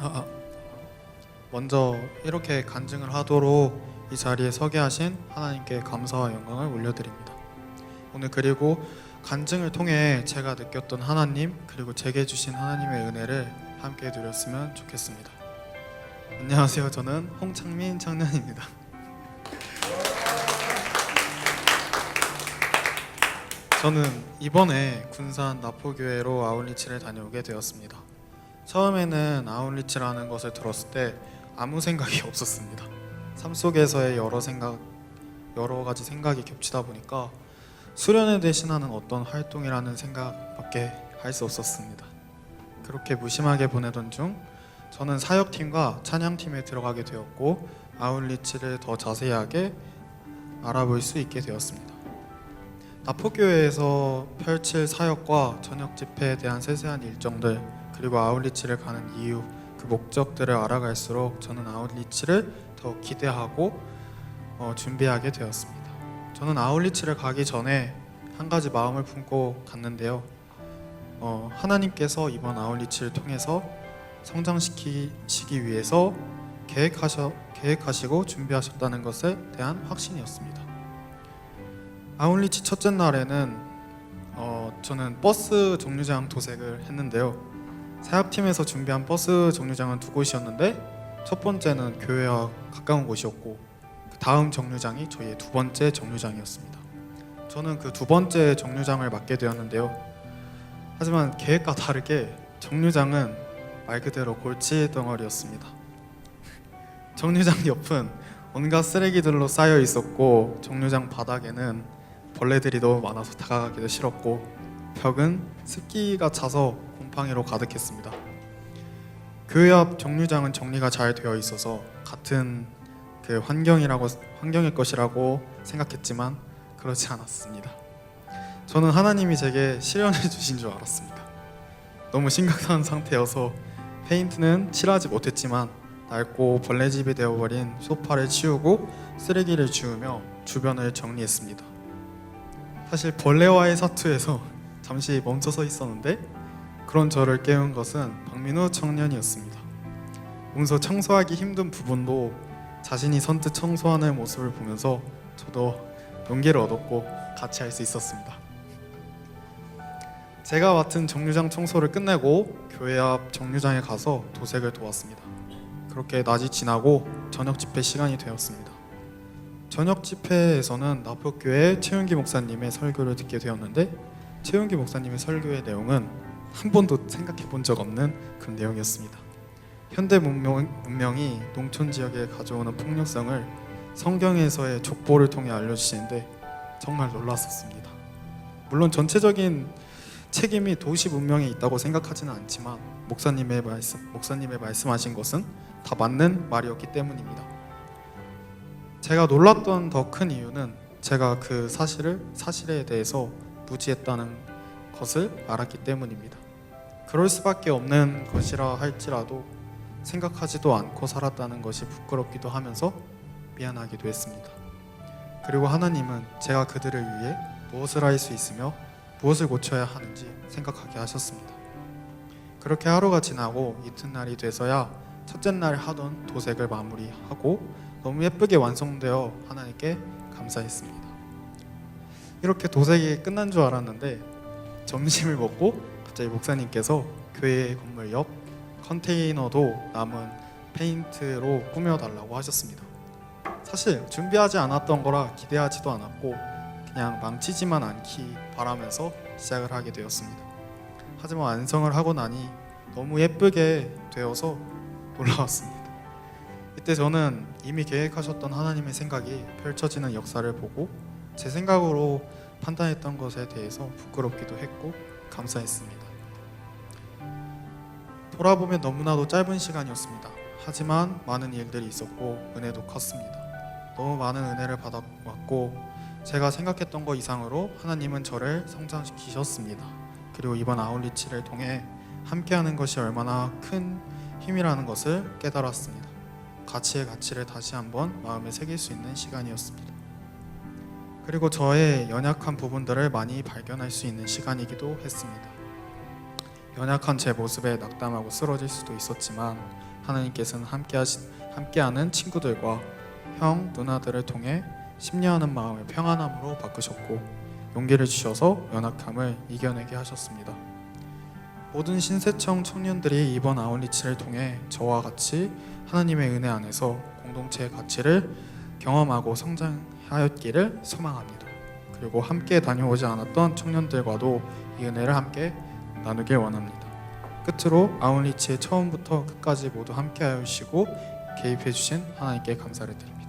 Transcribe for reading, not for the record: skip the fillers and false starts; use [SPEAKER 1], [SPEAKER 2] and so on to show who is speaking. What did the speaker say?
[SPEAKER 1] 아, 먼저 이렇게 간증을 하도록 이 자리에 서게 하신 하나님께 감사와 영광을 올려드립니다. 오늘 그리고 간증을 통해 제가 느꼈던 하나님 그리고 제게 주신 하나님의 은혜를 함께 누렸으면 좋겠습니다. 안녕하세요. 저는 홍창민 청년입니다. 저는 이번에 군산 나포교회로 아울리치를 다녀오게 되었습니다. 처음에는 아울리치라는 것을 들었을 때 아무 생각이 없었습니다. 삶 속에서의 여러 가지 생각이 겹치다 보니까 수련회 대신하는 어떤 활동이라는 생각밖에 할 수 없었습니다. 그렇게 무심하게 보내던 중 저는 사역팀과 찬양팀에 들어가게 되었고 아울리치를 더 자세하게 알아볼 수 있게 되었습니다. 나포교회에서 펼칠 사역과 저녁 집회에 대한 세세한 일정들 그리고 아울리치를 가는 이유 그 목적들을 알아갈수록 저는 아울리치를 더 기대하고 준비하게 되었습니다. 저는 아울리치를 가기 전에 한 가지 마음을 품고 갔는데요. 하나님께서 이번 아울리치를 통해서 성장시키시기 위해서 계획하시고 준비하셨다는 것에 대한 확신이었습니다. 아울리치 첫째 날에는 저는 버스 정류장 도색을 했는데요. 사역팀에서 준비한 버스 정류장은 두 곳이었는데 첫 번째는 교회와 가까운 곳이었고 그 다음 정류장이 저희의 두 번째 정류장이었습니다. 저는 그 두 번째 정류장을 맡게 되었는데요. 하지만 계획과 다르게 정류장은 말 그대로 골치 덩어리였습니다. 정류장 옆은 온갖 쓰레기들로 쌓여 있었고 정류장 바닥에는 벌레들이 너무 많아서 다가가기도 싫었고 벽은 습기가 차서 곰팡이로 가득했습니다. 교회 앞 정류장은 정리가 잘 되어 있어서 같은 그 환경일 것이라고 생각했지만 그렇지 않았습니다. 저는 하나님이 제게 시련을 주신 줄 알았습니다. 너무 심각한 상태여서 페인트는 칠하지 못했지만 낡고 벌레집이 되어버린 소파를 치우고 쓰레기를 치우며 주변을 정리했습니다. 사실 벌레와의 사투에서 잠시 멈춰서 있었는데 그런 저를 깨운 것은 박민우 청년이었습니다. 몸소 청소하기 힘든 부분도 자신이 선뜻 청소하는 모습을 보면서 저도 용기를 얻었고 같이 할 수 있었습니다. 제가 맡은 정류장 청소를 끝내고 교회 앞 정류장에 가서 도색을 도왔습니다. 그렇게 낮이 지나고 저녁 집회 시간이 되었습니다. 저녁 집회에서는 나포교회 최윤기 목사님의 설교를 듣게 되었는데 최윤기 목사님의 설교의 내용은 한 번도 생각해 본 적 없는 그런 내용이었습니다. 현대 문명이 농촌 지역에 가져오는 폭력성을 성경에서의 족보를 통해 알려주시는데 정말 놀랐었습니다. 물론 전체적인 책임이 도시 문명에 있다고 생각하지는 않지만 목사님의 말씀하신 것은 다 맞는 말이었기 때문입니다. 제가 놀랐던 더 큰 이유는 제가 그 사실에 대해서 무지했다는 것을 알았기 때문입니다. 그럴 수밖에 없는 것이라 할지라도 생각하지도 않고 살았다는 것이 부끄럽기도 하면서 미안하기도 했습니다. 그리고 하나님은 제가 그들을 위해 무엇을 할 수 있으며 무엇을 고쳐야 하는지 생각하게 하셨습니다. 그렇게 하루가 지나고 이튿날이 돼서야 첫째 날 하던 도색을 마무리하고 너무 예쁘게 완성되어 하나님께 감사했습니다. 이렇게 도색이 끝난 줄 알았는데 점심을 먹고 갑자기 목사님께서 교회 건물 옆 컨테이너도 남은 페인트로 꾸며달라고 하셨습니다. 사실 준비하지 않았던 거라 기대하지도 않았고 그냥 망치지만 않기 바라면서 시작을 하게 되었습니다. 하지만 완성을 하고 나니 너무 예쁘게 되어서 놀라웠습니다. 이때 저는 이미 계획하셨던 하나님의 생각이 펼쳐지는 역사를 보고 제 생각으로 판단했던 것에 대해서 부끄럽기도 했고 감사했습니다. 돌아보면 너무나도 짧은 시간이었습니다. 하지만 많은 일들이 있었고 은혜도 컸습니다. 너무 많은 은혜를 받아왔고 제가 생각했던 것 이상으로 하나님은 저를 성장시키셨습니다. 그리고 이번 아울리치를 통해 함께하는 것이 얼마나 큰 힘이라는 것을 깨달았습니다. 가치의 가치를 다시 한번 마음에 새길 수 있는 시간이었습니다. 그리고 저의 연약한 부분들을 많이 발견할 수 있는 시간이기도 했습니다. 연약한 제 모습에 낙담하고 쓰러질 수도 있었지만 하나님께서는 함께하는 친구들과 형, 누나들을 통해 심려하는 마음을 평안함으로 바꾸셨고 용기를 주셔서 연약함을 이겨내게 하셨습니다. 모든 신세청 청년들이 이번 아웃리치를 통해 저와 같이 하나님의 은혜 안에서 공동체의 가치를 경험하고 성장하였기를 소망합니다. 그리고 함께 다녀오지 않았던 청년들과도 이 은혜를 함께 나누길 원합니다. 끝으로 아웃리치의 처음부터 끝까지 모두 함께하여 주시고 개입해 주신 하나님께 감사를 드립니다.